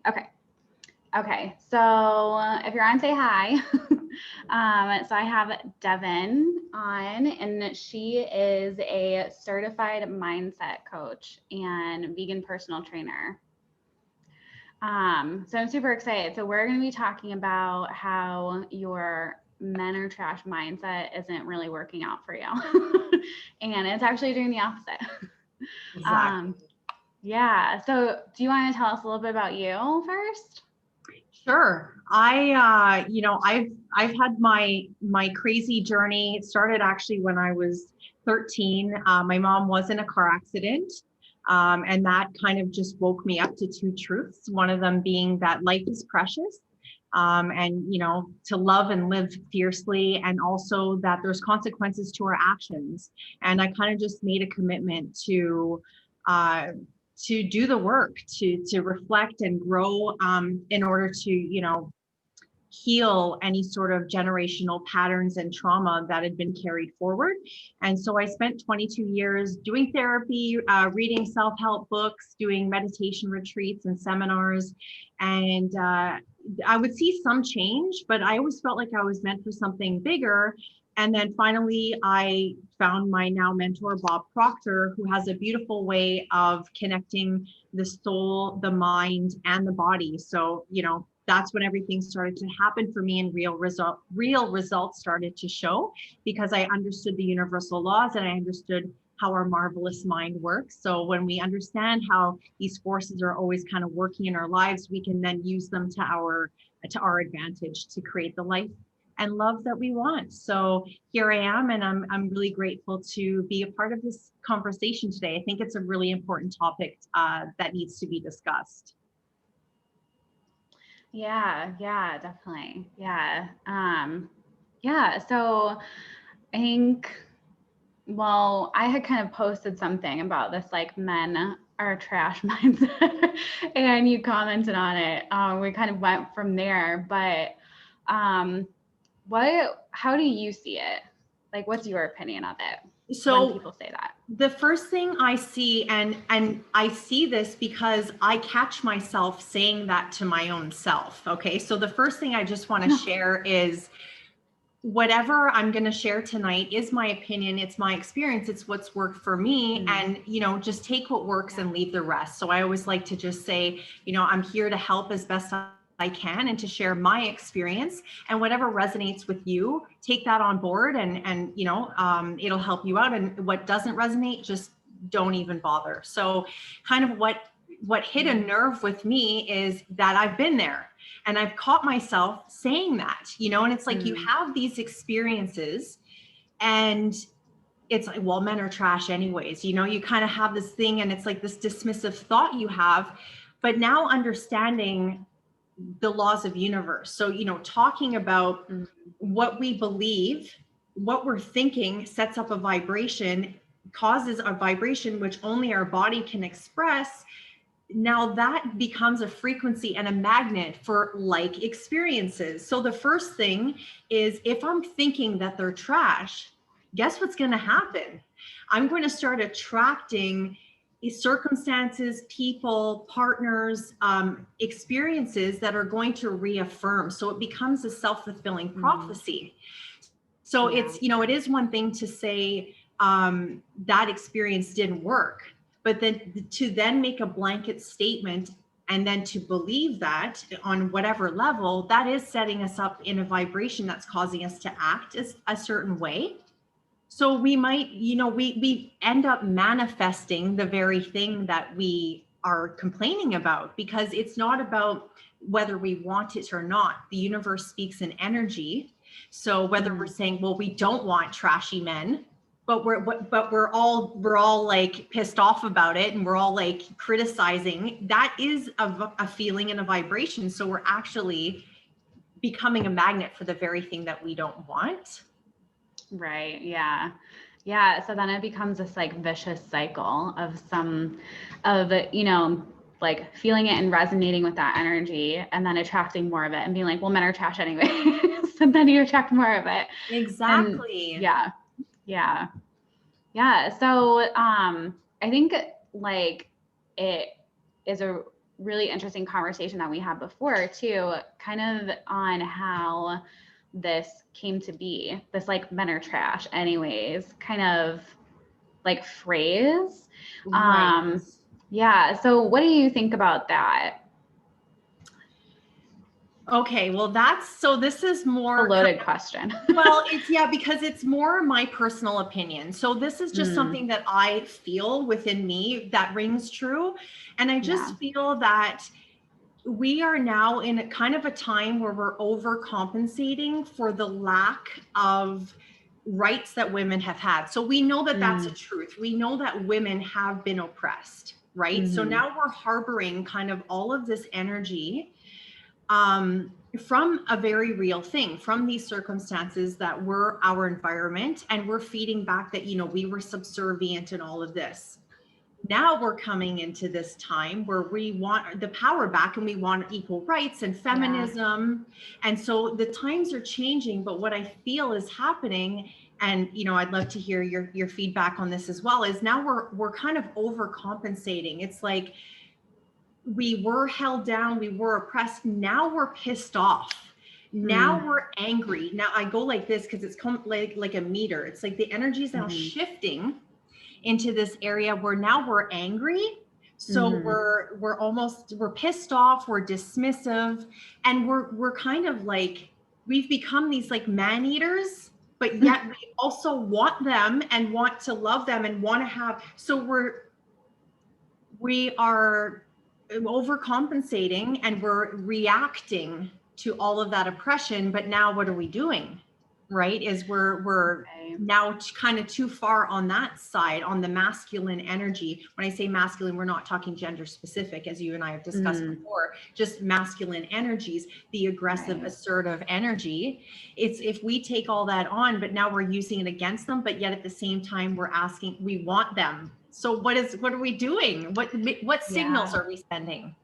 Okay. Okay. So if you're on, say hi. So I have Devin on, and she is a certified mindset coach and vegan personal trainer. So I'm super excited. So we're going to be talking about how your men are trash mindset isn't really working out for you. And it's actually doing the opposite. Exactly. Yeah. So do you want to tell us a little bit about you first? Sure. I've had my crazy journey. It started actually when I was 13. My mom was in a car accident. And that kind of just woke me up to two truths. One of them being that life is precious. And to love and live fiercely, and also that there's consequences to our actions. And I kind of just made a commitment uh, to do the work, to reflect and grow, in order to heal any sort of generational patterns and trauma that had been carried forward. And so I spent 22 years doing therapy, reading self-help books, doing meditation retreats and seminars. And I would see some change, but I always felt like I was meant for something bigger. And then finally, I found my now mentor, Bob Proctor, who has a beautiful way of connecting the soul, the mind, and the body. So, that's when everything started to happen for me, and real results started to show, because I understood the universal laws and I understood how our marvelous mind works. So when we understand how these forces are always kind of working in our lives, we can then use them to our advantage to create the life and love that we want. So here I am, and I'm really grateful to be a part of this conversation today. I think it's a really important topic that needs to be discussed. Yeah, definitely. Yeah. So I think, well, I had kind of posted something about this, like men are trash mindset, and you commented on it. We kind of went from there, but um, how do you see it? Like, what's your opinion of it when So people say that? the first thing I see, and I see this because I catch myself saying that to my own self. Okay. So the first thing I just want to share is, whatever I'm going to share tonight is my opinion. It's my experience. It's what's worked for me. And, just take what works and leave the rest. So I always like to just say, I'm here to help as best I can and to share my experience, and whatever resonates with you, take that on board, and it'll help you out. And what doesn't resonate, just don't even bother. So kind of what hit a nerve with me is that I've been there. And I've caught myself saying that, and it's like, you have these experiences, and it's like, well, men are trash anyways. You kind of have this thing, and it's like this dismissive thought you have. But now understanding the laws of universe. So, talking about what we believe, what we're thinking sets up a vibration, causes a vibration, which only our body can express. Now that becomes a frequency and a magnet for like experiences. So the first thing is, if I'm thinking that they're trash, guess what's going to happen? I'm going to start attracting circumstances, people, partners, experiences that are going to reaffirm. So it becomes a self-fulfilling prophecy. So it's, it is one thing to say that experience didn't work, but then to then make a blanket statement and then to believe that on whatever level, that is setting us up in a vibration that's causing us to act as a certain way. So we might, we end up manifesting the very thing that we are complaining about, because it's not about whether we want it or not. The universe speaks in energy. So whether we're saying, well, we don't want trashy men, but we're all like pissed off about it, and we're all like criticizing, that is a feeling and a vibration. So we're actually becoming a magnet for the very thing that we don't want. Right. Yeah. So then it becomes this like vicious cycle of, like feeling it and resonating with that energy, and then attracting more of it and being like, well, men are trash anyway. So then you attract more of it. Exactly. And yeah. So I think like it is really interesting conversation that we had before too, kind of on how this came to be, this like men are trash anyways kind of like phrase. Right. Yeah. So what do you think about that? Okay, well, this is A more loaded question. well, because it's more my personal opinion. So this is just something that I feel within me that rings true. And I Yeah. just feel that we are now in a kind of a time where we're overcompensating for the lack of rights that women have had. So we know that that's a truth. We know that women have been oppressed, right? So now we're harboring kind of all of this energy from a very real thing, from these circumstances that were our environment, and we're feeding back that, we were subservient and all of this. Now we're coming into this time where we want the power back and we want equal rights and feminism. Yeah. And so the times are changing, but what I feel is happening, and I'd love to hear your feedback on this as well, is now we're kind of overcompensating. It's like we were held down, we were oppressed, now we're pissed off. Now we're angry. Now I go like this because it's like a meter. It's like the energy is now shifting into this area where now we're angry. So we're pissed off, we're dismissive, and we're kind of like, we've become these like man eaters, but yet we also want them and want to love them and want to have, so we are overcompensating and we're reacting to all of that oppression. But now what are we doing? Right? Is we're now kind of too far on that side, on the masculine energy. When I say masculine, we're not talking gender specific, as you and I have discussed before, just masculine energies, the aggressive, assertive energy. It's if we take all that on, but now we're using it against them, but yet at the same time, we're asking, we want them. So what are we doing? What signals are we sending?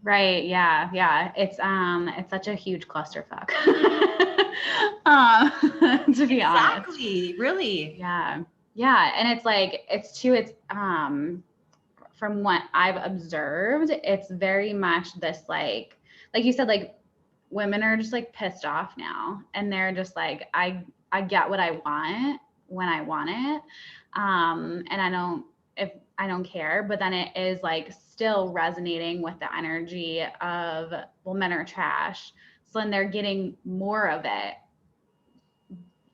Right. Yeah. Yeah. It's such a huge clusterfuck. To be honest. Exactly. Really. Yeah. Yeah. And it's from what I've observed, it's very much this like you said, like women are just like pissed off now, and they're just like, I get what I want when I want it. And I don't care, but then it is like still resonating with the energy of, well, men are trash. So then they're getting more of it.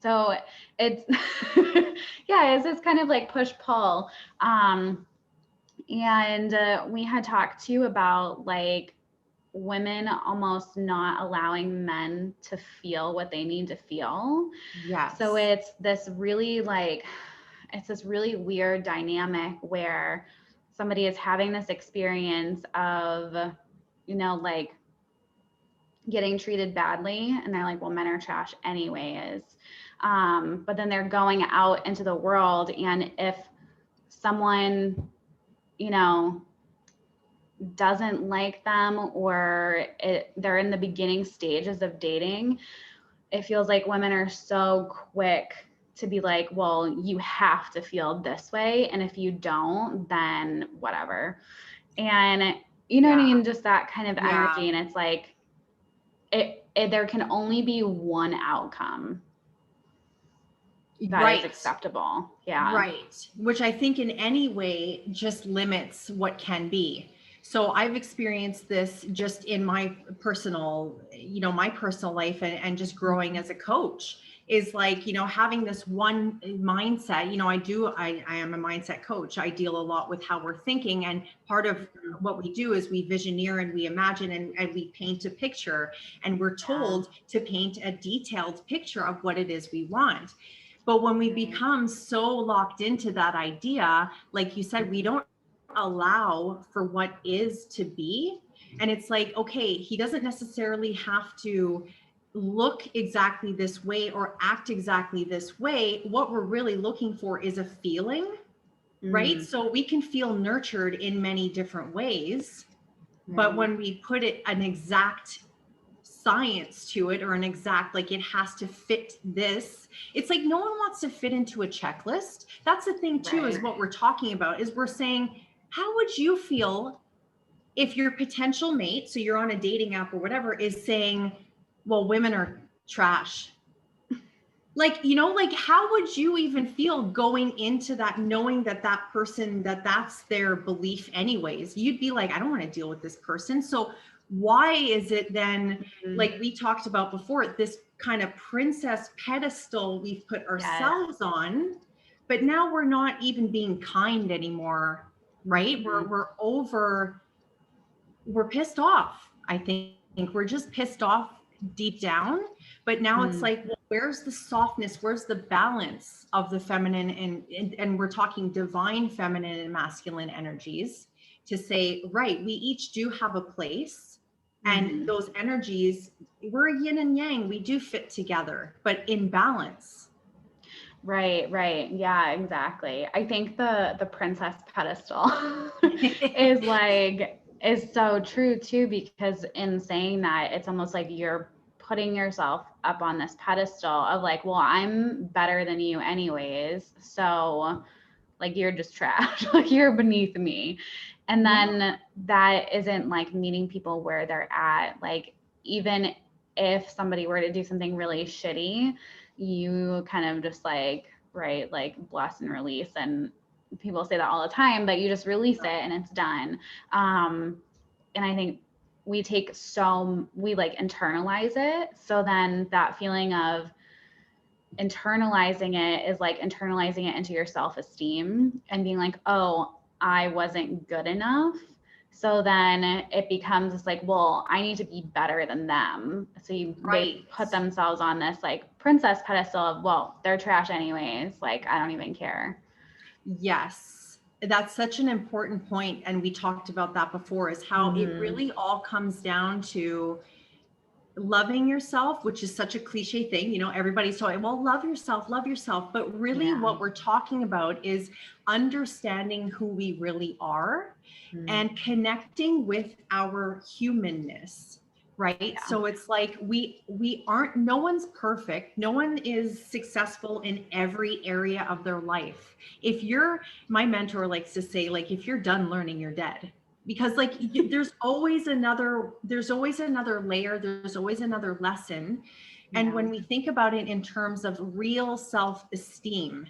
So it's, yeah, it's this kind of like push pull. And we had talked too about like women almost not allowing men to feel what they need to feel. Yes. So it's this really weird dynamic where somebody is having this experience of, like getting treated badly, and they're like, well, men are trash anyways. But then they're going out into the world, and if someone, doesn't like them, or they're in the beginning stages of dating, it feels like women are so quick to be like, well, you have to feel this way, and if you don't, then whatever. And what I mean, just that kind of energy. And it's like there can only be one outcome that is acceptable. Yeah. Right. Which I think in any way just limits what can be. So I've experienced this just in my personal, life, and just growing as a coach, is like, having this one mindset. I am a mindset coach. I deal a lot with how we're thinking. And part of what we do is we visioneer and we imagine and we paint a picture, and we're told to paint a detailed picture of what it is we want. But when we become so locked into that idea, like you said, we don't allow for what is to be. And it's like, okay, he doesn't necessarily have to look exactly this way or act exactly this way. What we're really looking for is a feeling, right? So we can feel nurtured in many different ways. But when we put an exact science to it, or an exact, like it has to fit this, it's like no one wants to fit into a checklist. That's the thing too, is what we're talking about, is we're saying, how would you feel if your potential mate, so you're on a dating app or whatever, is saying, well, women are trash. Like, you know, like how would you even feel going into that, knowing that that person, that's their belief anyways? You'd be like, I don't want to deal with this person. So why is it then, like we talked about before, this kind of princess pedestal we've put ourselves on, but now we're not even being kind anymore, right? We're pissed off. I think we're just pissed off deep down. But now it's like, well, where's the softness? Where's the balance of the feminine and we're talking divine feminine and masculine energies to say, right, we each do have a place. And those energies, we're yin and yang, we do fit together, but in balance. Right, right. Yeah, exactly. I think the princess pedestal is so true too, because in saying that, it's almost like you're putting yourself up on this pedestal of like, well, I'm better than you anyways. So like you're just trash, like you're beneath me. And then that isn't like meeting people where they're at. Like even if somebody were to do something really shitty, you kind of just like, right, like bless and release. And people say that all the time, but you just release it and it's done. And I think we like internalize it. So then that feeling of internalizing it is like internalizing it into your self-esteem and being like, oh, I wasn't good enough. So then it becomes this like, well, I need to be better than them. So they put themselves on this like princess pedestal of, well, they're trash anyways. Like, I don't even care. Yes, that's such an important point. And we talked about that before, is how it really all comes down to loving yourself, which is such a cliche thing. You know, everybody's talking, well, love yourself. But really what we're talking about is understanding who we really are and connecting with our humanness. Right. Yeah. So it's like we aren't, no one's perfect. No one is successful in every area of their life. My mentor likes to say, like, if you're done learning, you're dead. Because like there's always another layer, there's always another lesson. And when we think about it in terms of real self-esteem,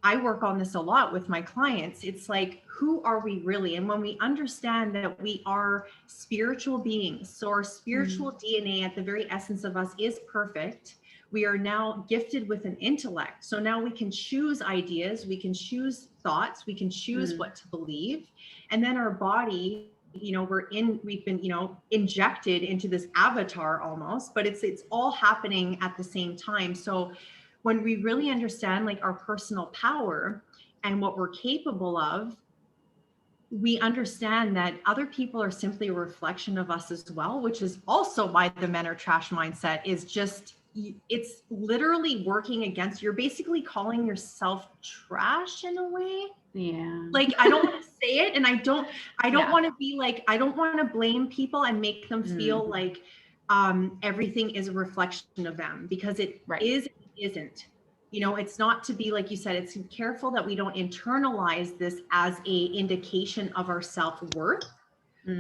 I work on this a lot with my clients. It's like, who are we really? And when we understand that we are spiritual beings, so our spiritual DNA at the very essence of us is perfect. We are now gifted with an intellect. So now we can choose ideas, we can choose thoughts, we can choose what to believe. And then our body, you know, we've been, you know, injected into this avatar almost, but it's all happening at the same time. So when we really understand like our personal power and what we're capable of, we understand that other people are simply a reflection of us as well, which is also why the men are trash mindset is just, it's literally working against, you're basically calling yourself trash in a way. Yeah. Like, I don't want to say it. And I don't want to be like, I don't want to blame people and make them feel like everything is a reflection of them, because it isn't. You know, it's not to be, like you said, it's careful that we don't internalize this as a indication of our self-worth,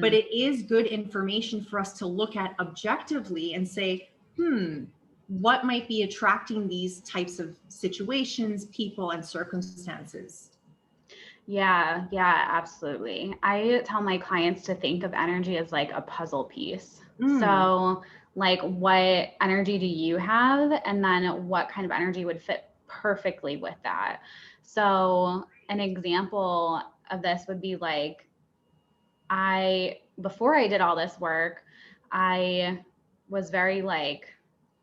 but it is good information for us to look at objectively and say, what might be attracting these types of situations, people, and circumstances? Yeah, absolutely. I tell my clients to think of energy as like a puzzle piece. So like, what energy do you have? And then what kind of energy would fit perfectly with that? So an example of this would be like, before I did all this work, I was very like,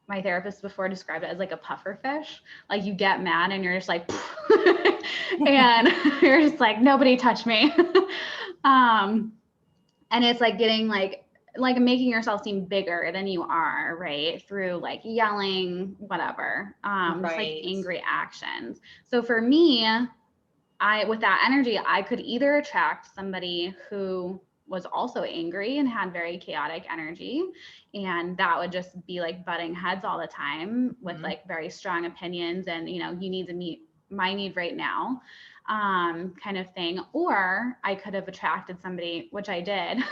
my therapist before described it as like a puffer fish. Like you get mad and you're just like, and you're just like, nobody touch me. And it's like getting like making yourself seem bigger than you are, right? Through like yelling, whatever, just like angry actions. So for me, with that energy, I could either attract somebody who was also angry and had very chaotic energy, and that would just be like butting heads all the time with like very strong opinions and, you know, you need to meet my need right now. kind of thing. Or I could have attracted somebody, which I did,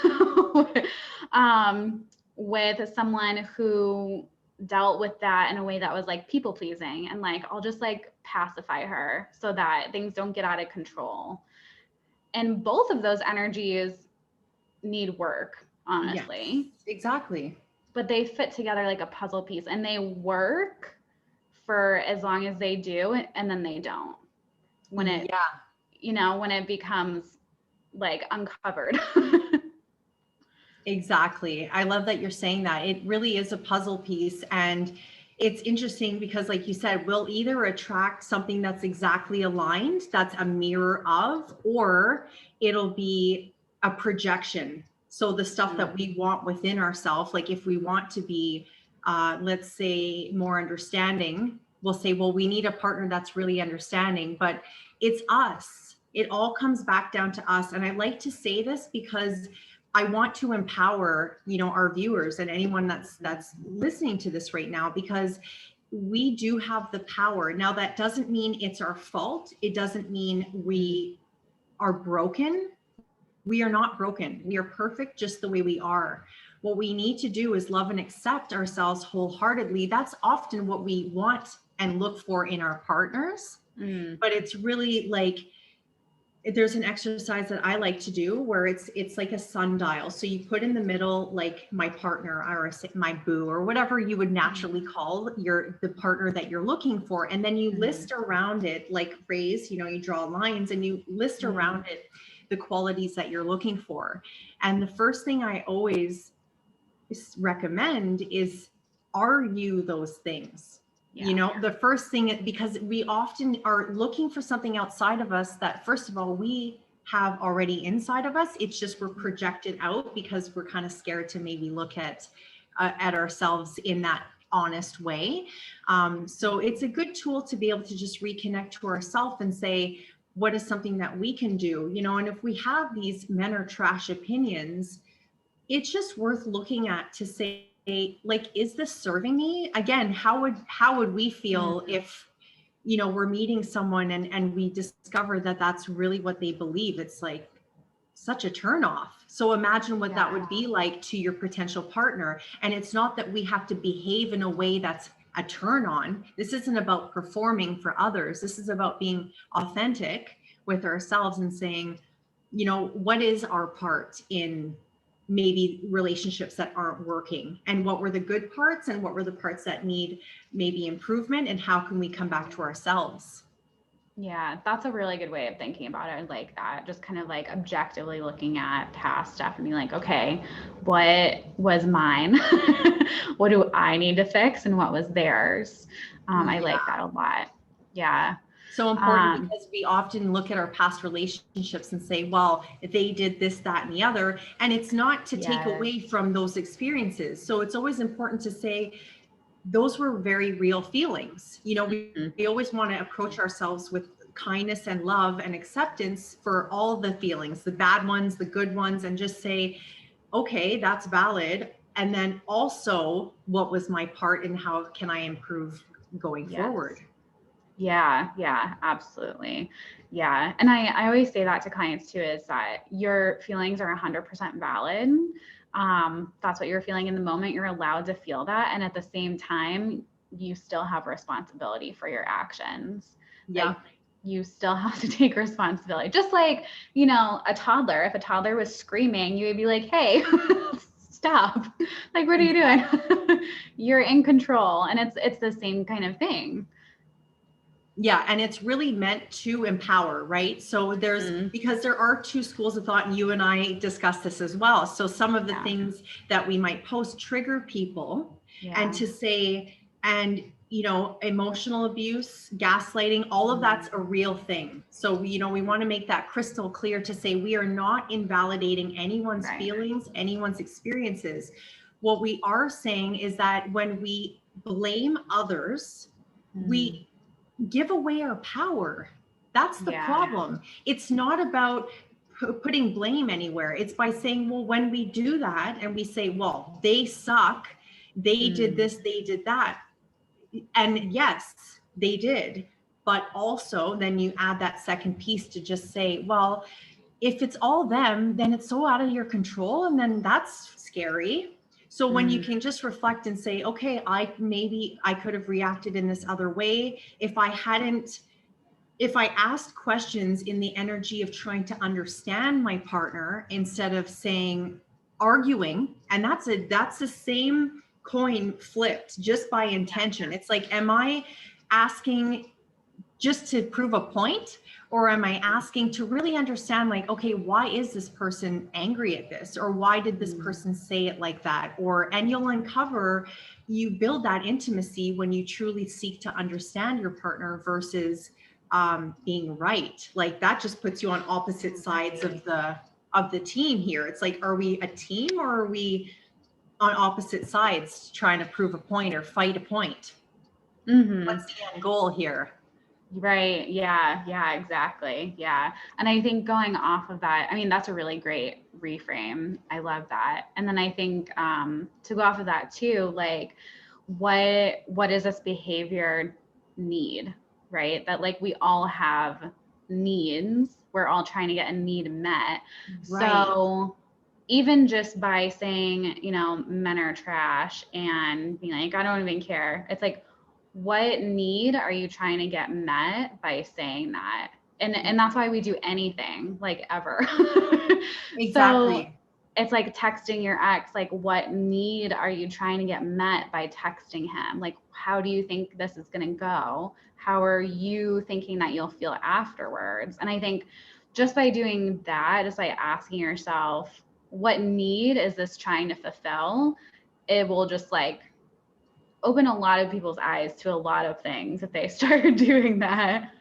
with someone who dealt with that in a way that was like people pleasing, and like, I'll just like pacify her so that things don't get out of control. And both of those energies need work, honestly. Yes, exactly. But they fit together like a puzzle piece, and they work for as long as they do, and then they don't. When it, when it becomes like uncovered. Exactly. I love that you're saying that. It really is a puzzle piece. And it's interesting because, like you said, we'll either attract something that's exactly aligned, that's a mirror of, or it'll be a projection. So the stuff that we want within ourselves, like if we want to be, let's say, more understanding, we'll say, well, we need a partner that's really understanding, but it's us. It all comes back down to us. And I like to say this because I want to empower, our viewers and anyone that's listening to this right now, because we do have the power. Now, that doesn't mean it's our fault. It doesn't mean we are broken. We are not broken. We are perfect just the way we are. What we need to do is love and accept ourselves wholeheartedly. That's often what we want and look for in our partners. But it's really like, there's an exercise that I like to do where it's like a sundial. So you put in the middle, like my partner or my boo or whatever you would naturally call the partner that you're looking for. And then you list around it, like phrase, you draw lines and you list around it the qualities that you're looking for. And the first thing I always recommend is, are you those things? The first thing, because we often are looking for something outside of us that, first of all, we have already inside of us. It's just we're projected out because we're kind of scared to maybe look at ourselves in that honest way. So it's a good tool to be able to just reconnect to ourselves and say, what is something that we can do? And if we have these men are trash opinions, it's just worth looking at to say, like, is this serving me? Again, how would we feel if, we're meeting someone and we discover that that's really what they believe? It's like such a turnoff. So imagine what that would be like to your potential partner. And it's not that we have to behave in a way that's a turn on. This isn't about performing for others. This is about being authentic with ourselves and saying, what is our part in maybe relationships that aren't working, and what were the good parts and what were the parts that need maybe improvement, and how can we come back to ourselves? Yeah, that's a really good way of thinking about it. I like that. Just kind of like objectively looking at past stuff and being like, okay, what was mine? What do I need to fix? And what was theirs? I like that a lot. Yeah. So important, because we often look at our past relationships and say, well, they did this, that, and the other. And it's not to take away from those experiences. So it's always important to say, those were very real feelings. We always want to approach ourselves with kindness and love and acceptance for all the feelings, the bad ones, the good ones, and just say, okay, that's valid. And then also, what was my part and how can I improve going forward? Yeah, absolutely. Yeah. And I always say that to clients too, is that your feelings are 100% valid. That's what you're feeling in the moment. You're allowed to feel that. And at the same time, you still have responsibility for your actions. Yeah. Like, you still have to take responsibility. Just like, a toddler, if a toddler was screaming, you would be like, hey, stop. Like, what are you doing? You're in control. And it's the same kind of thing. Yeah. And it's really meant to empower, right? So because there are two schools of thought, and you and I discussed this as well. So some of the things that we might post trigger people, and to say, and, emotional abuse, gaslighting, all of that's a real thing. So, we want to make that crystal clear to say, we are not invalidating anyone's feelings, anyone's experiences. What we are saying is that when we blame others, we give away our power. That's the problem. It's not about putting blame anywhere. It's by saying, well, when we do that and we say, well, they suck, they did this, they did that. And yes, they did. But also then you add that second piece to just say, well, if it's all them, then it's so out of your control. And then that's scary. So when you can just reflect and say, okay, maybe I could have reacted in this other way if I asked questions in the energy of trying to understand my partner instead of arguing. And that's the same coin flipped just by intention. It's like, am I asking just to prove a point, or am I asking to really understand, like, okay, why is this person angry at this, or why did this person say it like that? And you build that intimacy when you truly seek to understand your partner versus being right. Like, that just puts you on opposite sides of the team here. It's like, are we a team, or are we on opposite sides trying to prove a point or fight a point? What's the end goal here? Right. Yeah. Yeah, exactly. Yeah. And I think going off of that, I mean, that's a really great reframe. I love that. And then I think to go off of that too, like what is this behavior need, right? That like we all have needs. We're all trying to get a need met. Right. So even just by saying, you know, men are trash and being like, I don't even care. It's like, what need are you trying to get met by saying that? And that's why we do anything, like, ever. Exactly. So it's like texting your ex, like, what need are you trying to get met by texting him? Like, how do you think this is going to go? How are you thinking that you'll feel afterwards? And I think just by doing that, just by asking yourself, what need is this trying to fulfill? It will just like open a lot of people's eyes to a lot of things if they start doing that.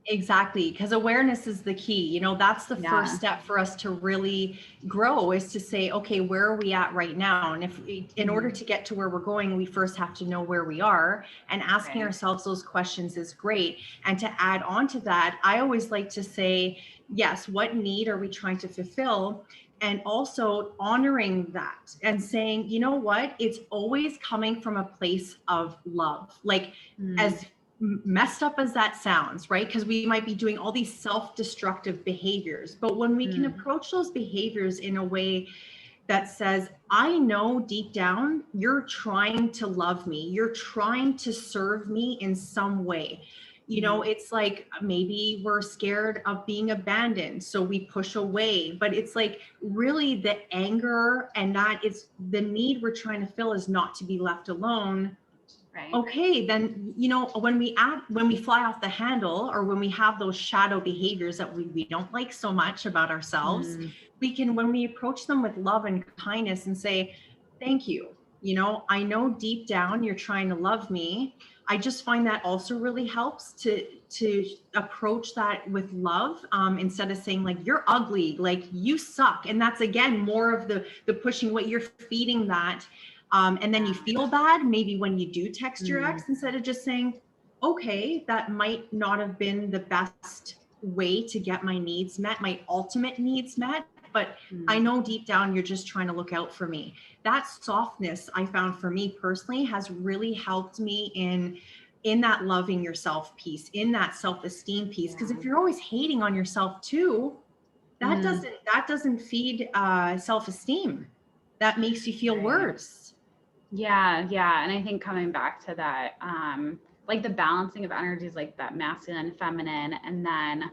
Exactly, because awareness is the key. You know, that's the first step for us to really grow, is to say, okay, where are we at right now? And in order to get to where we're going, we first have to know where we are, and asking ourselves those questions is great. And to add on to that, I always like to say, yes, what need are we trying to fulfill? And also honoring that and saying, you know what, it's always coming from a place of love. Like, as messed up as that sounds, right? Because we might be doing all these self-destructive behaviors, but when we can approach those behaviors in a way that says, I know deep down you're trying to love me, you're trying to serve me in some way. You know, it's like, maybe we're scared of being abandoned, so we push away. But it's like, really, the anger and that is the need we're trying to fill is not to be left alone. Right. Okay, then, you know, when we fly off the handle, or when we have those shadow behaviors that we don't like so much about ourselves, we can, when we approach them with love and kindness and say, thank you. You know, I know deep down you're trying to love me. I just find that also really helps to approach that with love, instead of saying, like, you're ugly, like, you suck. And that's, again, more of the pushing, what you're feeding that. And then you feel bad maybe when you do text your ex, instead of just saying, okay, that might not have been the best way to get my needs met, my ultimate needs met, but I know deep down you're just trying to look out for me. That softness, I found, for me personally, has really helped me in that loving yourself piece, in that self-esteem piece. Because if you're always hating on yourself too, that doesn't feed self-esteem. That makes you feel worse. Yeah. And I think coming back to that, like the balancing of energies, like that masculine, feminine, and then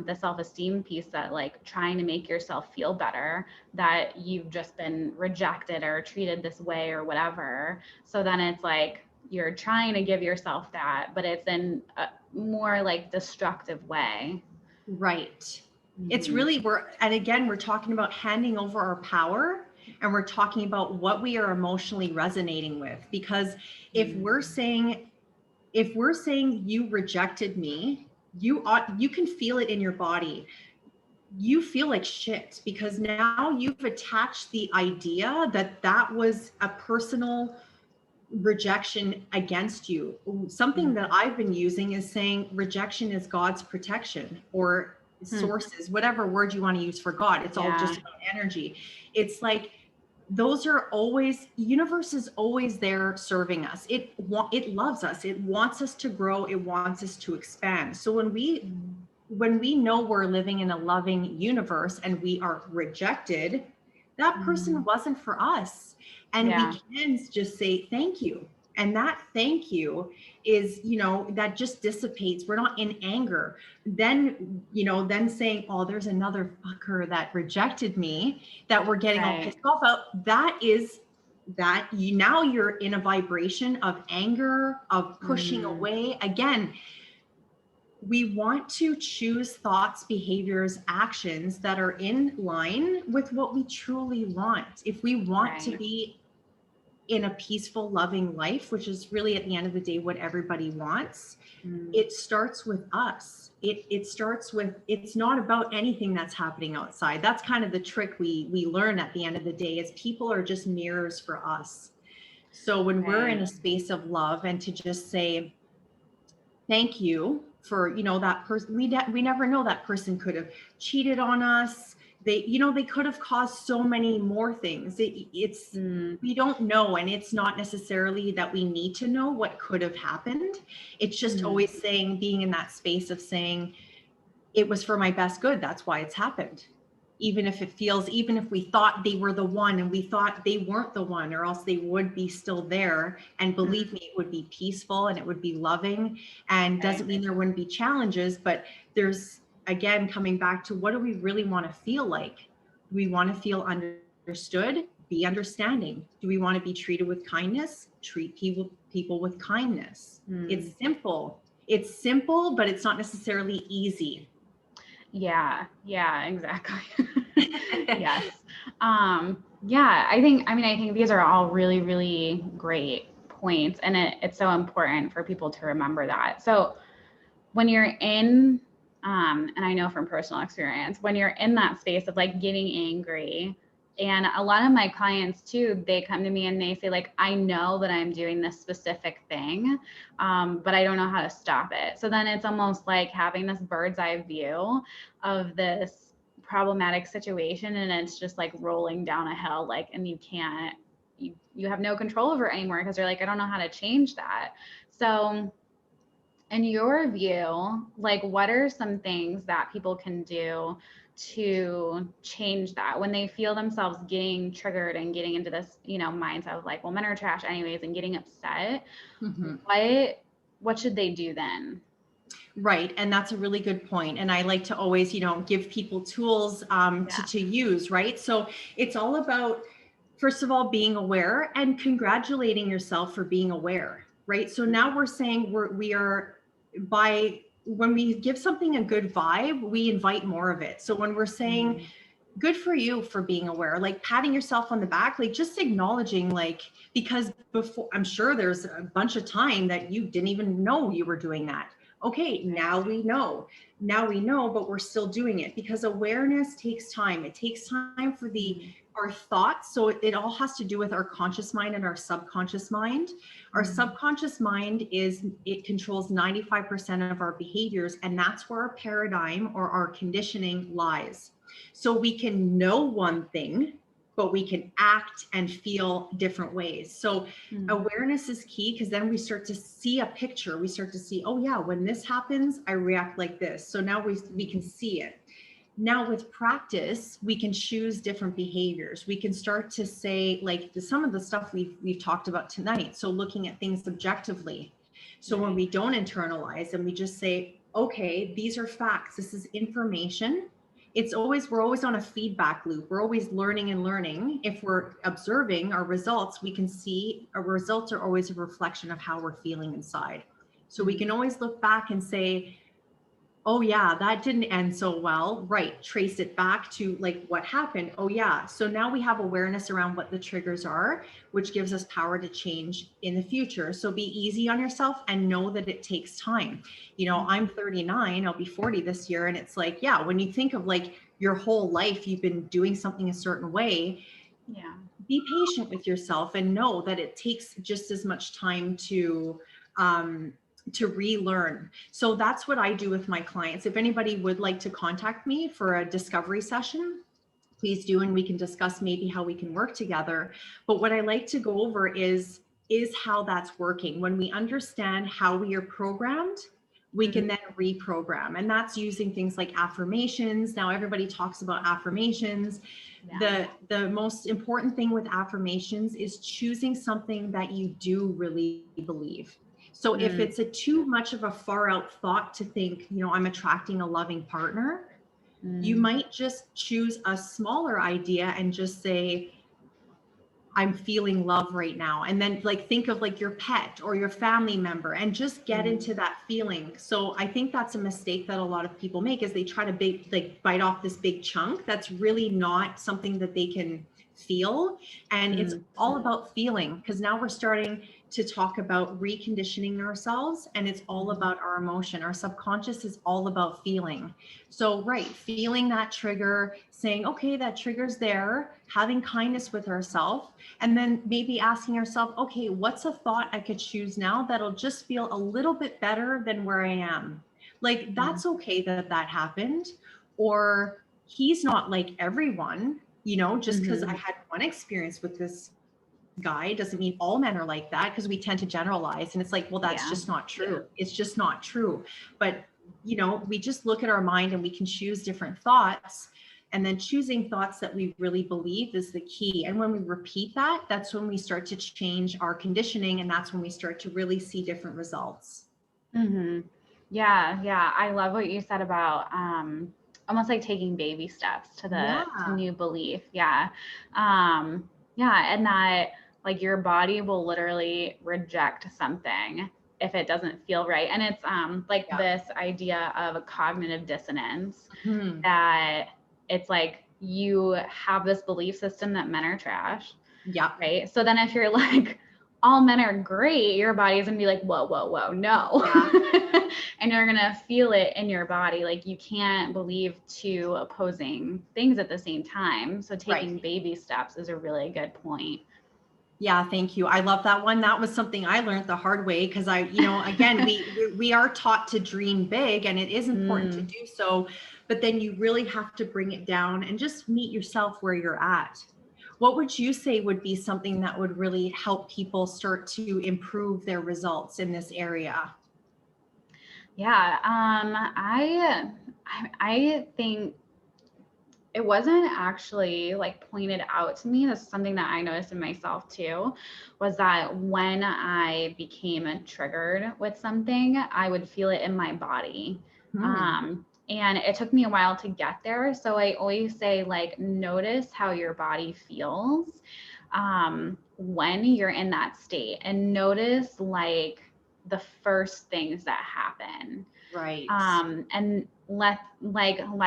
the self-esteem piece, that like trying to make yourself feel better, that you've just been rejected or treated this way or whatever. So then it's like you're trying to give yourself that, but it's in a more like destructive way. Right. It's really, we're talking about handing over our power, and we're talking about what we are emotionally resonating with. Because if we're saying you rejected me, you can feel it in your body. You feel like shit, because now you've attached the idea that was a personal rejection against you. Something that I've been using is saying rejection is God's protection, or sources, whatever word you want to use for God. It's all just about energy. It's like, those are always, universe is always there serving us. It loves us. It wants us to grow. It wants us to expand. So when we know we're living in a loving universe and we are rejected, that person wasn't for us. And we can just say thank you. And that thank you is, that just dissipates. We're not in anger. Then, then saying, oh, there's another fucker that rejected me, that we're getting all pissed off out. That is that now you're in a vibration of anger, of pushing away. Again, we want to choose thoughts, behaviors, actions that are in line with what we truly want. If we want to be in a peaceful, loving life, which is really at the end of the day what everybody wants, it starts with us. It starts with, it's not about anything that's happening outside. That's kind of the trick we learn at the end of the day, is people are just mirrors for us. So when we're in a space of love, and to just say thank you for, that person, we never know, that person could have cheated on us. They could have caused so many more things. We don't know. And it's not necessarily that we need to know what could have happened. It's just always being in that space of saying, it was for my best good. That's why it's happened. Even if we thought they were the one and we thought they weren't the one, or else they would be still there. And believe me, it would be peaceful and it would be loving, and doesn't mean there wouldn't be challenges, but there's, again, coming back to, what do we really want to feel like? Do we want to feel understood? Be understanding. Do we want to be treated with kindness? Treat people with kindness. It's simple. It's simple, but it's not necessarily easy. Yeah, exactly. Yes. I think these are all really, really great points. And it's so important for people to remember that. So when you're in, and I know from personal experience, when you're in that space of like getting angry, and a lot of my clients too, they come to me and they say like, I know that I'm doing this specific thing, but I don't know how to stop it. So then it's almost like having this bird's eye view of this problematic situation, and it's just like rolling down a hill, like, and you have no control over it anymore, because you're like, I don't know how to change that. So in your view, like, what are some things that people can do to change that when they feel themselves getting triggered and getting into this, mindset of like, well, men are trash anyways, and getting upset? What should they do then? Right. And that's a really good point. And I like to always, give people tools to use, right? So it's all about, first of all, being aware and congratulating yourself for being aware, right? So now we're saying when we give something a good vibe, we invite more of it. So when we're saying, good for you for being aware, like patting yourself on the back, like just acknowledging, like, because before, I'm sure there's a bunch of time that you didn't even know you were doing that. Okay, now we know, but we're still doing it, because awareness takes time. It takes time for our thoughts. So it all has to do with our conscious mind and our subconscious mind. Our subconscious mind it controls 95% of our behaviors, and that's where our paradigm or our conditioning lies. So we can know one thing, but we can act and feel different ways. So awareness is key, because then we start to see a picture. We start to see, oh yeah, when this happens, I react like this. So now we can see it. Now with practice, we can choose different behaviors. We can start to say, like, some of the stuff we've talked about tonight. So looking at things objectively. So when we don't internalize and we just say, okay, these are facts, this is information. We're always on a feedback loop. We're always learning and learning. If we're observing our results, we can see our results are always a reflection of how we're feeling inside. So we can always look back and say, oh yeah, that didn't end so well. Right. Trace it back to like what happened. Oh yeah. So now we have awareness around what the triggers are, which gives us power to change in the future. So be easy on yourself and know that it takes time. I'm 39, I'll be 40 this year. And it's like, yeah, when you think of like your whole life, you've been doing something a certain way. Yeah. Be patient with yourself and know that it takes just as much time to relearn. So that's what I do with my clients. If anybody would like to contact me for a discovery session, please do. And we can discuss maybe how we can work together. But what I like to go over is how that's working. When we understand how we are programmed, we can then reprogram. And that's using things like affirmations. Now everybody talks about affirmations. Yeah. The most important thing with affirmations is choosing something that you do really believe. So if it's a too much of a far out thought to think, I'm attracting a loving partner, you might just choose a smaller idea and just say, I'm feeling love right now. And then like think of like your pet or your family member and just get into that feeling. So I think that's a mistake that a lot of people make, is they try to bite off this big chunk that's really not something that they can feel. And it's all about feeling, because now we're starting to talk about reconditioning ourselves, and it's all about our emotion. Our subconscious is all about feeling. So, right, feeling that trigger, saying, okay, that trigger's there, having kindness with ourselves, and then maybe asking ourselves, okay, what's a thought I could choose now that'll just feel a little bit better than where I am? Like, that's okay that happened. Or he's not like everyone, just because I had one experience with this guy doesn't mean all men are like that, because we tend to generalize, and it's like, well, that's just not true. It's just not true. But we just look at our mind and we can choose different thoughts, and then choosing thoughts that we really believe is the key. And when we repeat that, that's when we start to change our conditioning, and that's when we start to really see different results. Yeah, I love what you said about almost like taking baby steps to to new belief. And that like your body will literally reject something if it doesn't feel right. And it's this idea of a cognitive dissonance, that it's like you have this belief system that men are trash. Yeah. Right. So then if you're like, all men are great, your body's gonna be like, whoa, no. Yeah. And you're gonna feel it in your body. Like, you can't believe two opposing things at the same time. So taking baby steps is a really good point. Yeah, thank you. I love that one. That was something I learned the hard way, because again, we are taught to dream big, and it is important to do so, but then you really have to bring it down and just meet yourself where you're at. What would you say would be something that would really help people start to improve their results in this area? Yeah, I think it wasn't actually like pointed out to me. This is something that I noticed in myself too, was that when I became triggered with something, I would feel it in my body. And it took me a while to get there. So I always say, like, notice how your body feels when you're in that state, and notice like the first things that happen. Right. And let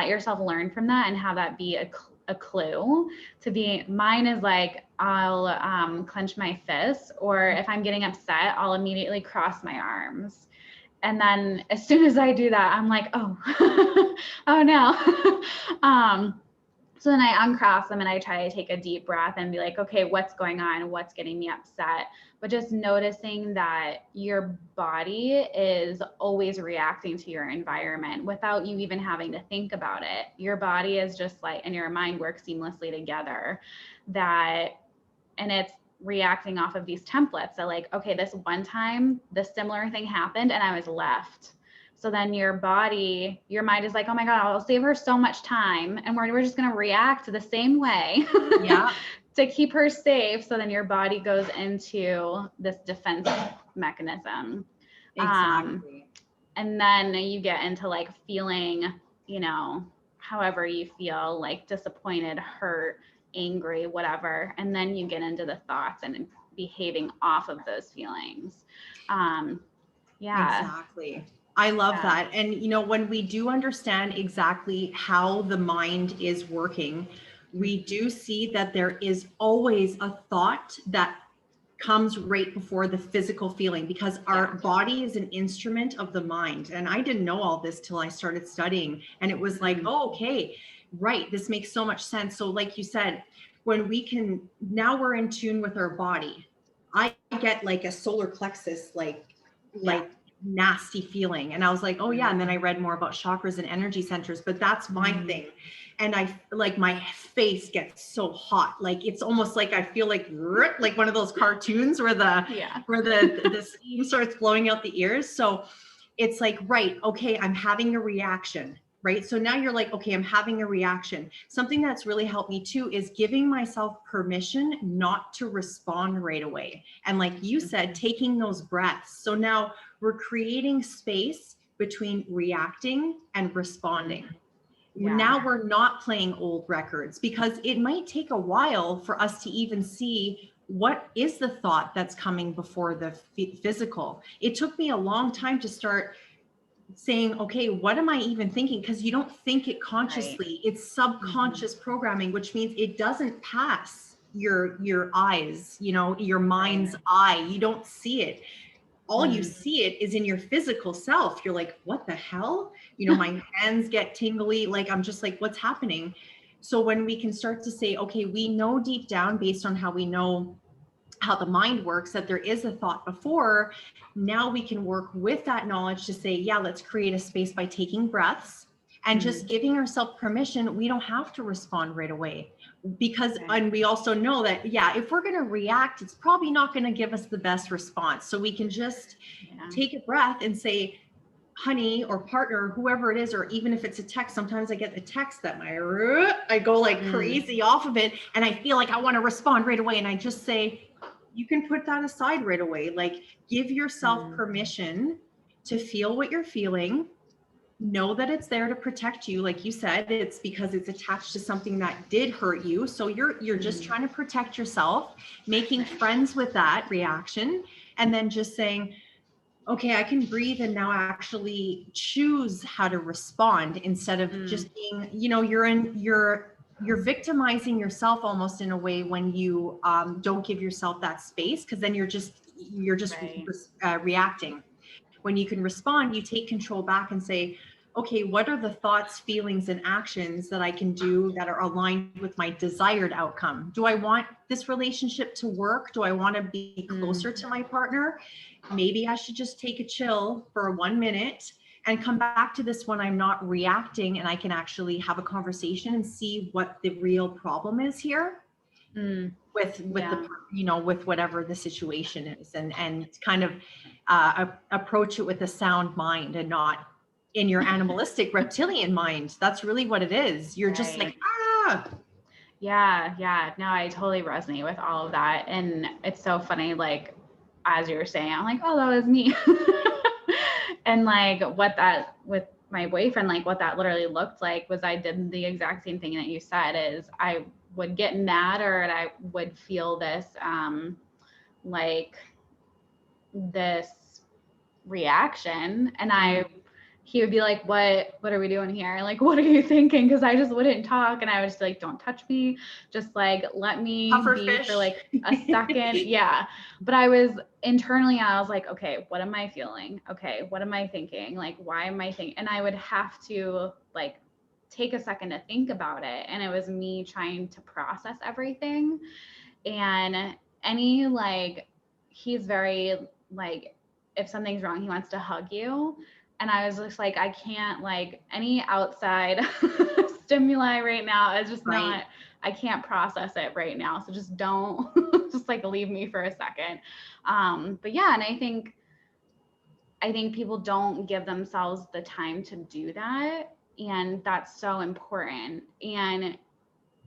yourself learn from that, and have that be a clue to be. Mine is like, I'll clench my fists, or if I'm getting upset, I'll immediately cross my arms. And then as soon as I do that, I'm like, oh, oh no. So then I uncross them and I try to take a deep breath and be like, okay, what's going on? What's getting me upset? But just noticing that your body is always reacting to your environment without you even having to think about it. Your body is just like, and your mind work seamlessly together, and it's reacting off of these templates. So like, okay, this one time, this similar thing happened and I was left. So then your mind is like, oh my God, I'll save her so much time. And we're just going to react the same way to keep her safe. So then your body goes into this defense mechanism. Exactly. And then you get into like feeling, however you feel, like disappointed, hurt, angry, whatever. And then you get into the thoughts and behaving off of those feelings. Exactly. I love that. And, when we do understand exactly how the mind is working, we do see that there is always a thought that comes right before the physical feeling, because our body is an instrument of the mind. And I didn't know all this till I started studying. And it was like, oh, okay, right. This makes so much sense. So like you said, when now we're in tune with our body. I get like a solar plexus, like nasty feeling. And I was like, oh yeah. And then I read more about chakras and energy centers, but that's my thing. And I like my face gets so hot. Like it's almost like I feel like one of those cartoons where the steam starts blowing out the ears. So it's like, right, okay, I'm having a reaction, right? So now you're like, okay, I'm having a reaction. Something that's really helped me too is giving myself permission not to respond right away. And like you said, taking those breaths. So now we're creating space between reacting and responding. Now we're not playing old records, because it might take a while for us to even see what is the thought that's coming before the physical. It took me a long time to start saying, okay, what am I even thinking? Because you don't think it consciously. It's subconscious programming, which means it doesn't pass your eyes, your mind's eye. You don't see it. All you see it is in your physical self. You're like, what the hell? My hands get tingly. Like, I'm just like, what's happening? So when we can start to say, okay, we know deep down, based on how we know how the mind works, that there is a thought before, now we can work with that knowledge to say, yeah, let's create a space by taking breaths and just giving ourselves permission. We don't have to respond right away, because, and we also know that, yeah, if we're going to react, it's probably not going to give us the best response. So we can just take a breath and say, honey or partner, whoever it is, or even if it's a text, sometimes I get a text that I go like crazy off of it, and I feel like I want to respond right away. And I just say, you can put that aside right away. Like, give yourself permission to feel what you're feeling. Know that it's there to protect you. Like you said, it's because it's attached to something that did hurt you. So you're just trying to protect yourself, making friends with that reaction, and then just saying, okay, I can breathe and now actually choose how to respond, instead of just being, you're victimizing yourself almost in a way when you don't give yourself that space, because then you're just reacting. When you can respond, you take control back and say, okay, what are the thoughts, feelings, and actions that I can do that are aligned with my desired outcome? Do I want this relationship to work? Do I want to be closer to my partner? Maybe I should just take a chill for 1 minute and come back to this when I'm not reacting, and I can actually have a conversation and see what the real problem is here with with whatever the situation is, and kind of approach it with a sound mind and not in your animalistic reptilian mind. That's really what it is. You're just like, Yeah. No, I totally resonate with all of that. And it's so funny, like, as you were saying, I'm like, oh, that was me. And like with my boyfriend, like what that literally looked like was I did the exact same thing that you said. Is I would get mad, or I would feel this like this reaction, and he would be like, what are we doing here? Like, what are you thinking? Because I just wouldn't talk, and I was just like, don't touch me, just like let me be for like a second. But I was internally, I was like, okay, what am I feeling? Okay, what am I thinking? Like, why am I thinking? And I would have to like take a second to think about it, and it was me trying to process everything. And he's very like, if something's wrong, he wants to hug you. And I was just like, I can't, like, any outside stimuli right now is just not, I can't process it right now. So just don't, just like leave me for a second. But yeah, and I think people don't give themselves the time to do that. And that's so important. And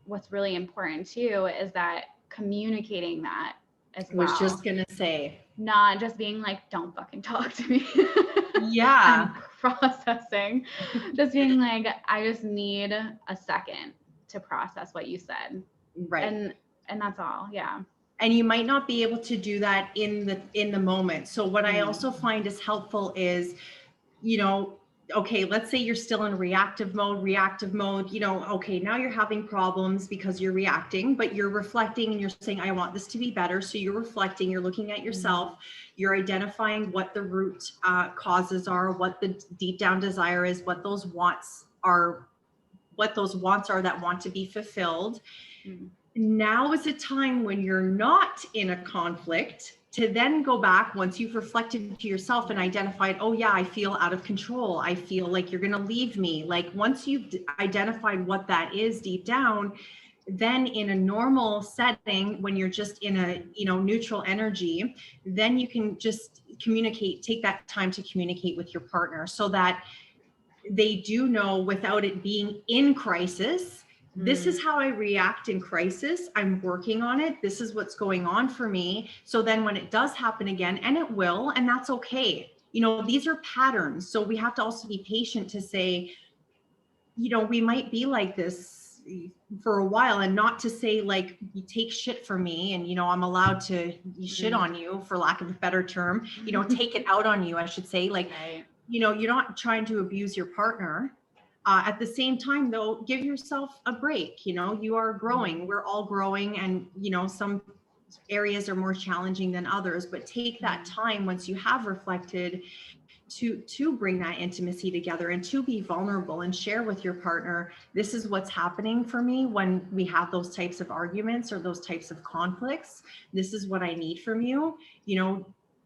what's really important too is that communicating that as well. I was just gonna say, not just being like, don't fucking talk to me. Yeah. I'm processing. Just being like, I just need a second to process what you said. Right. And that's all. Yeah. And you might not be able to do that in the moment. So what I also find is helpful is, okay, let's say you're still in reactive mode, okay, now you're having problems because you're reacting, but you're reflecting and you're saying, I want this to be better. So you're reflecting, you're looking at yourself, you're identifying what the root causes are, what the deep down desire is, what those wants are that want to be fulfilled. now is a time when you're not in a conflict to then go back once you've reflected to yourself and identified, oh yeah, I feel out of control. I feel like you're going to leave me. Like once you've identified what that is deep down, then in a normal setting, when you're just in a, neutral energy, then you can just communicate, take that time to communicate with your partner so that they do know without it being in crisis. This is how I react in crisis. I'm working on it. This is what's going on for me. So then when it does happen again, and it will, and that's okay. These are patterns. So we have to also be patient to say, we might be like this for a while, and not to say like, you take shit for me and, I'm allowed to shit on you, for lack of a better term, take it out on you, I should say. Like, Right. you're not trying to abuse your partner. At the same time, though, give yourself a break. You are growing. We're all growing, and some areas are more challenging than others. But take that time once you have reflected to bring that intimacy together and to be vulnerable and share with your partner. This is what's happening for me when we have those types of arguments or those types of conflicts. This is what I need from you.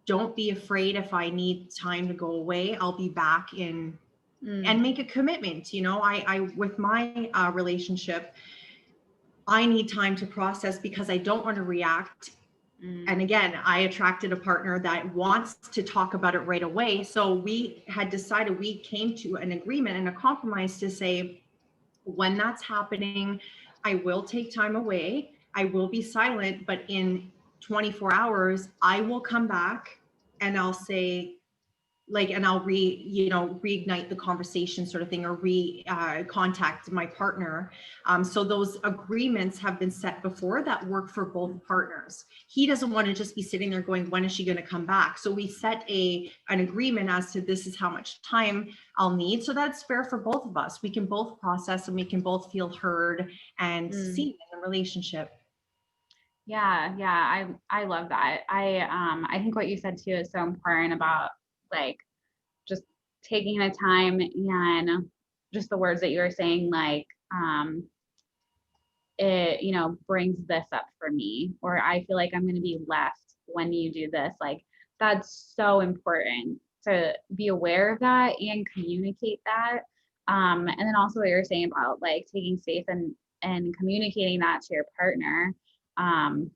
Don't be afraid. If I need time to go away, I'll be back in. And make a commitment. I with my relationship, I need time to process because I don't want to react. And again, I attracted a partner that wants to talk about it right away. So we had decided, we came to an agreement and a compromise to say, when that's happening, I will take time away. I will be silent, but in 24 hours, I will come back and I'll say, and I'll reignite the conversation, sort of thing, or contact my partner. So those agreements have been set before that work for both partners. He doesn't want to just be sitting there going, when is she going to come back? So we set an agreement as to, this is how much time I'll need. So that's fair for both of us. We can both process and we can both feel heard and seen in the relationship. Yeah, I love that. I think what you said too is so important about like just taking the time, and just the words that you were saying, like it, brings this up for me, or I feel like I'm going to be left when you do this. Like that's so important to be aware of that and communicate that. And then also what you're saying about like taking space and communicating that to your partner. And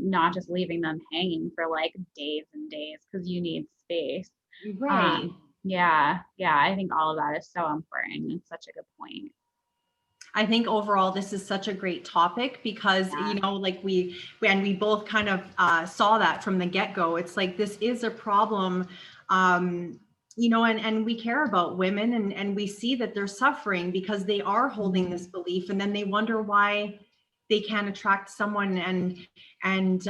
not just leaving them hanging for like days and days because you need space. Right. Yeah, I think all of that is so important. It's such a good point. I think overall, this is such a great topic because, like we both kind of saw that from the get-go. It's like, this is a problem, and we care about women, and we see that they're suffering because they are holding this belief, and then they wonder why they can't attract someone. And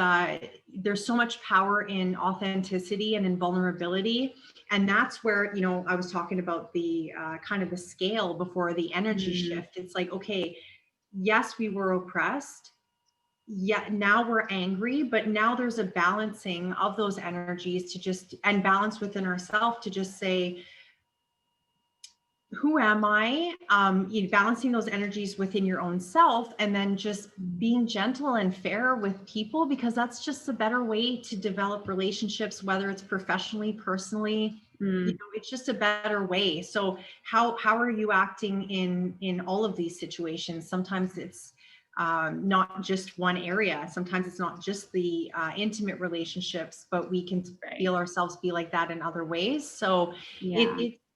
there's so much power in authenticity and in vulnerability. And that's where, I was talking about the kind of the scale before, the energy shift. It's like, okay, yes, we were oppressed. Yeah, now we're angry, but now there's a balancing of those energies and balance within ourselves to just say, who am I? Balancing those energies within your own self, and then just being gentle and fair with people, because that's just a better way to develop relationships, whether it's professionally, personally. It's just a better way. So how are you acting in all of these situations? Sometimes it's not just one area. Sometimes it's not just the intimate relationships, but we can feel ourselves be like that in other ways. So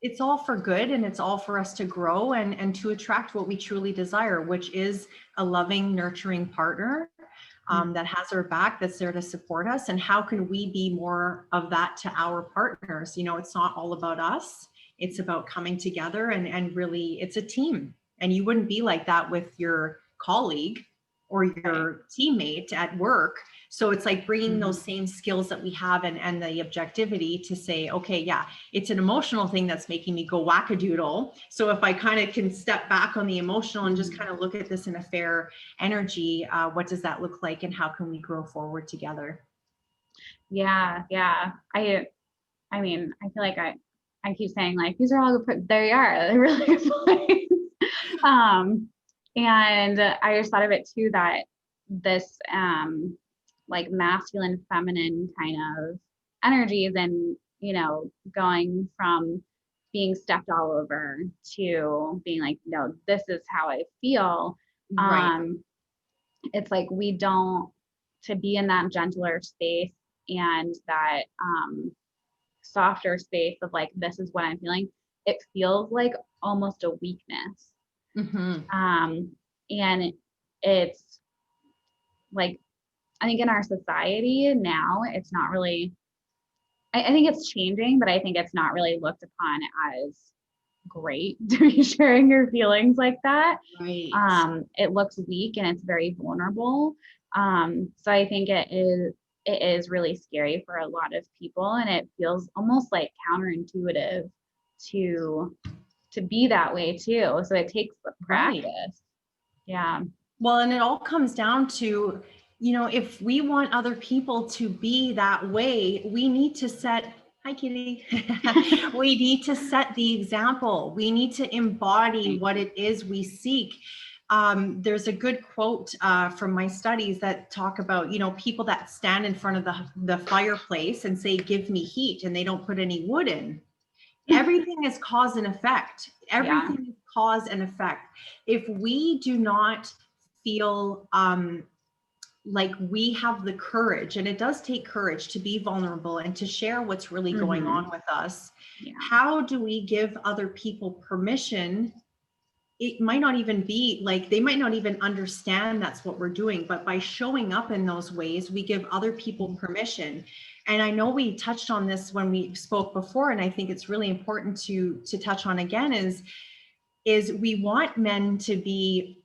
it's all for good, and it's all for us to grow and to attract what we truly desire, which is a loving, nurturing partner that has our back, that's there to support us. And how can we be more of that to our partners? It's not all about us. It's about coming together, and really, it's a team. And you wouldn't be like that with your colleague or your teammate at work. So it's like bringing those same skills that we have and the objectivity to say, okay, yeah, it's an emotional thing that's making me go wackadoodle. So if I kind of can step back on the emotional and just kind of look at this in a fair energy, what does that look like, and how can we grow forward together? Yeah. I mean, I feel like I keep saying like, these are all good, there you are. They're really good points. And I just thought of it too, that this like masculine, feminine kind of energies, and going from being stepped all over to being like, no, this is how I feel. Right. It's like we don't, to be in that gentler space and that softer space of like, this is what I'm feeling, it feels like almost a weakness. And it's like, I think in our society now, it's not really, I think it's changing, but I think it's not really looked upon as great to be sharing your feelings like that. Right. It looks weak and it's very vulnerable. So I think it is really scary for a lot of people, and it feels almost like counterintuitive to be that way too. So it takes the practice. Right. Yeah. Well, and it all comes down to, if we want other people to be that way, we need to set, hi Kitty, we need to set the example. We need to embody what it is we seek. There's a good quote from my studies that talk about, people that stand in front of the fireplace and say, give me heat, and they don't put any wood in. Everything is cause and effect. Everything is cause and effect. If we do not feel like we have the courage, and it does take courage to be vulnerable and to share what's really going on with us, how do we give other people permission? It might not even be like, they might not even understand that's what we're doing, but by showing up in those ways, we give other people permission. And I know we touched on this when we spoke before, and I think it's really important to touch on again, is we want men to be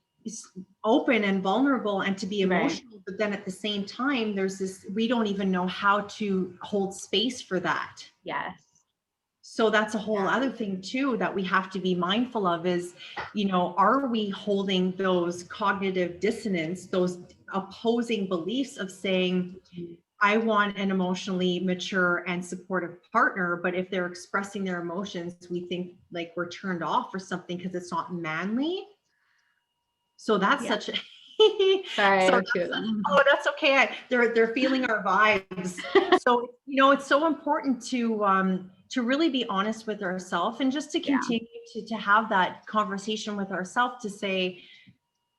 open and vulnerable and to be emotional, right. But then at the same time, there's this, we don't even know how to hold space for that. Yes. So that's a whole other thing too, that we have to be mindful of is, are we holding those cognitive dissonance, those opposing beliefs of saying, I want an emotionally mature and supportive partner, but if they're expressing their emotions, we think like we're turned off or something because it's not manly. So that's such a sorry. So that's okay. They're feeling our vibes. So it's so important to really be honest with ourselves, and just to continue to have that conversation with ourselves to say,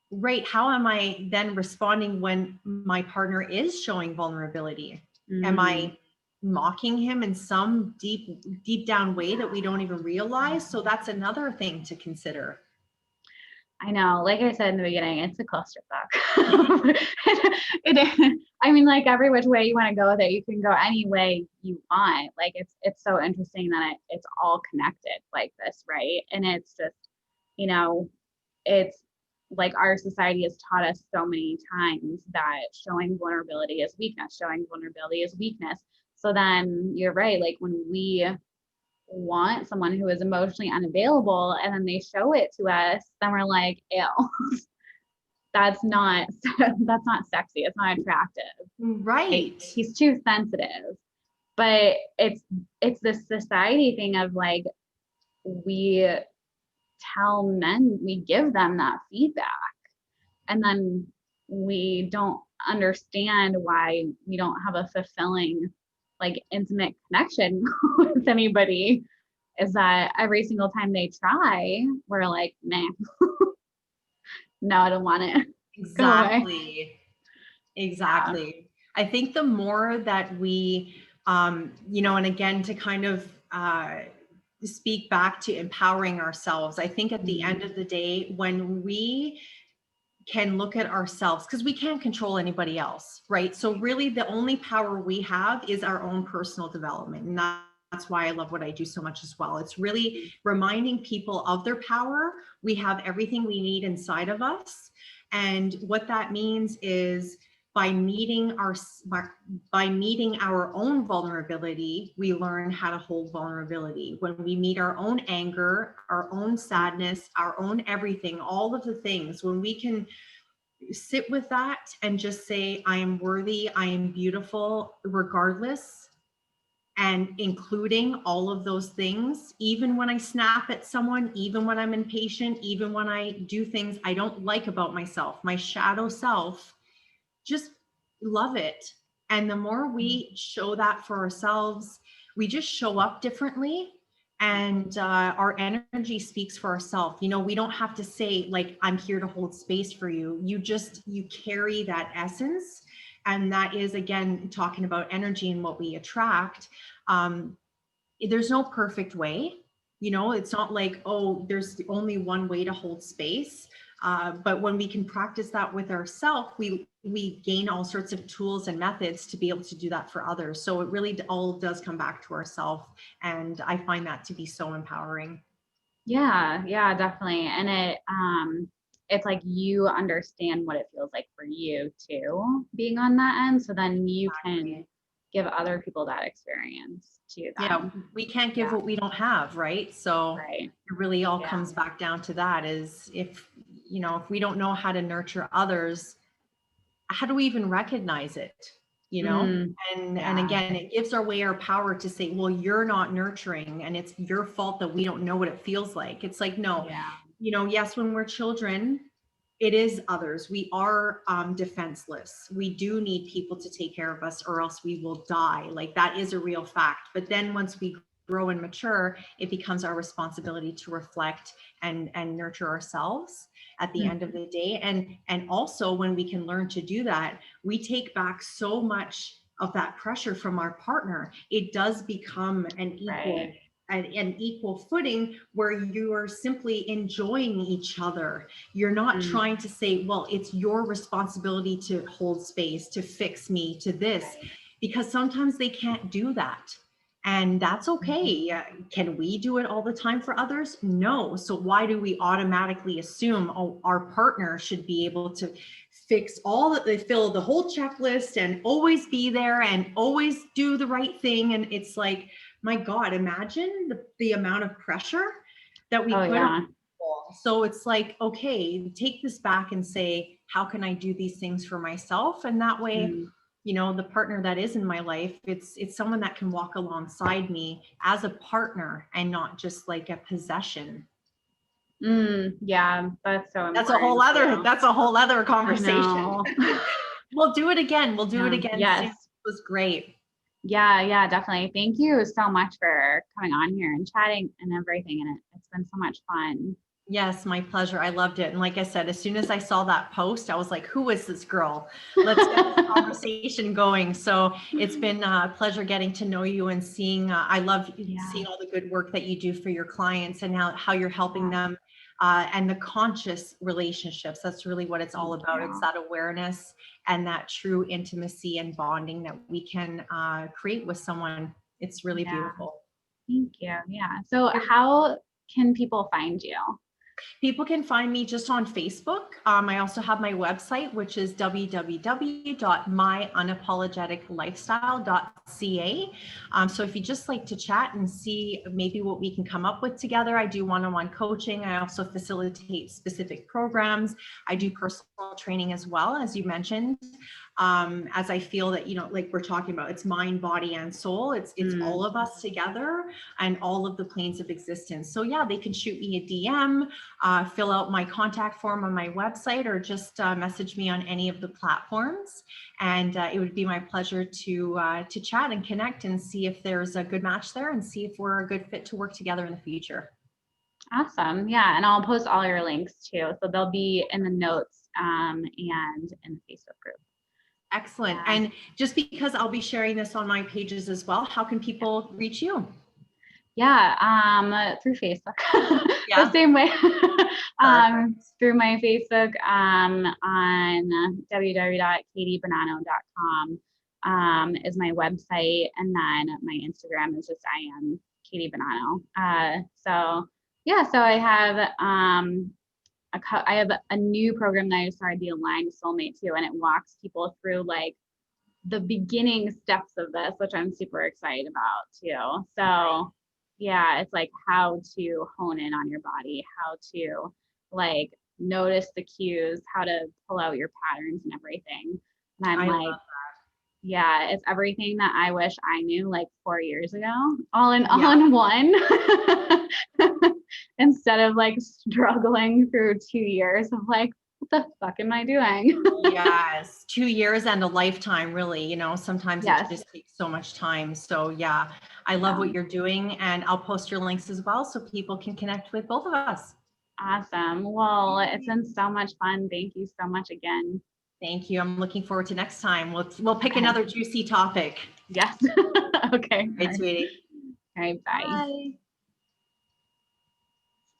right, how am I then responding when my partner is showing vulnerability? Am I mocking him in some deep down way that we don't even realize? So that's another thing to consider. I know, like I said in the beginning, it's a clusterfuck. I mean, like every which way you want to go with it, you can go any way you want. Like it's so interesting that it's all connected like this, right? And it's just, it's like our society has taught us so many times that showing vulnerability is weakness, showing vulnerability is weakness. So then you're right, like when we want someone who is emotionally unavailable and then they show it to us, then we're like, ew, that's not sexy, it's not attractive, right? Like, he's too sensitive. But it's this society thing of like, we tell men, we give them that feedback, and then we don't understand why we don't have a fulfilling, like, intimate connection with anybody. Is that every single time they try, we're like, man, no, I don't want it. Exactly. I think the more that we, and again, to kind of speak back to empowering ourselves, I think at the end of the day, when we can look at ourselves, because we can't control anybody else, right? So really the only power we have is our own personal development. And that's why I love what I do so much as well. It's really reminding people of their power. We have everything we need inside of us. And what that means is by meeting our own vulnerability, we learn how to hold vulnerability. When we meet our own anger, our own sadness, our own everything, all of the things, when we can sit with that and just say, I am worthy, I am beautiful, regardless, and including all of those things, even when I snap at someone, even when I'm impatient, even when I do things I don't like about myself, my shadow self, just love it. And the more we show that for ourselves, we just show up differently, and our energy speaks for ourselves. You know, we don't have to say like, I'm here to hold space for you. You carry that essence. And that is, again, talking about energy and what we attract. There's no perfect way. You know, it's not like, oh, there's only one way to hold space. But when we can practice that with ourselves, we gain all sorts of tools and methods to be able to do that for others. So it really all does come back to ourselves. And I find that to be so empowering. Yeah, yeah, definitely. And it's like you understand what it feels like for you too, being on that end. So then you can give other people that experience too. Yeah, we can't give what we don't have, right? So right. it really all comes back down to that, is if we don't know how to nurture others, how do we even recognize it? And again, it gives away our power to say, well, you're not nurturing and it's your fault that we don't know what it feels like. It's like, no, yes, when we're children, it is others. We are defenseless. We do need people to take care of us or else we will die. Like, that is a real fact. But then once we grow and mature, it becomes our responsibility to reflect and nurture ourselves at the end of the day. And also, when we can learn to do that, we take back so much of that pressure from our partner. It does become an equal footing where you are simply enjoying each other. You're not trying to say, well, it's your responsibility to hold space, to fix me, to this, because sometimes they can't do that. And that's okay. Can we do it all the time for others? No. So why do we automatically assume, oh, our partner should be able to fix all that, they fill the whole checklist and always be there and always do the right thing? And it's like, my God, imagine the amount of pressure that we put on people. So it's like, okay, take this back and say, how can I do these things for myself? And that way, the partner that is in my life, it's someone that can walk alongside me as a partner and not just like a possession. Yeah, that's so important. That's a whole other conversation. We'll do it again. Yes. Soon. It was great. Yeah, definitely. Thank you so much for coming on here and chatting and everything. And it's been so much fun. Yes, my pleasure. I loved it. And like I said, as soon as I saw that post, I was like, who is this girl? Let's get this conversation going. So it's been a pleasure getting to know you and seeing, I love seeing all the good work that you do for your clients and how you're helping them. And the conscious relationships. That's really what it's all about. It's that awareness and that true intimacy and bonding that we can create with someone. It's really beautiful. Thank you. Yeah. So how can people find you? People can find me just on Facebook. I also have my website, which is www.myunapologeticlifestyle.ca. So if you just like to chat and see maybe what we can come up with together, I do one-on-one coaching. I also facilitate specific programs. I do personal training as well, as you mentioned. As I feel that, like we're talking about, it's mind, body, and soul. It's all of us together and all of the planes of existence. So yeah, they can shoot me a DM, fill out my contact form on my website, or just message me on any of the platforms. And it would be my pleasure to chat and connect and see if there's a good match there and see if we're a good fit to work together in the future. Awesome. Yeah. And I'll post all your links too. So they'll be in the notes and in the Facebook group. Excellent. Yeah. And just because I'll be sharing this on my pages as well, how can people reach you? Yeah, through Facebook. The same way. Through my Facebook on www.katiebonnano.com is my website, and then my Instagram is just I am Katie Bonnano. So I have a new program that I started, the Aligned Soulmate too, and it walks people through like the beginning steps of this, which I'm super excited about too. So yeah, it's like how to hone in on your body, how to like notice the cues, how to pull out your patterns and everything. And I'm like, yeah, it's everything that I wish I knew like 4 years ago, all in one. Instead of like struggling through 2 years of like, the fuck am I doing? Yes, 2 years and a lifetime, really. You know, sometimes it Yes. just takes so much time. So yeah, I love what you're doing, and I'll post your links as well so people can connect with both of us. Awesome. Well, it's been so much fun. Thank you so much again. Thank you. I'm looking forward to next time. We'll pick another juicy topic. Yes. Okay. All right, sweetie. All right. Bye. Bye.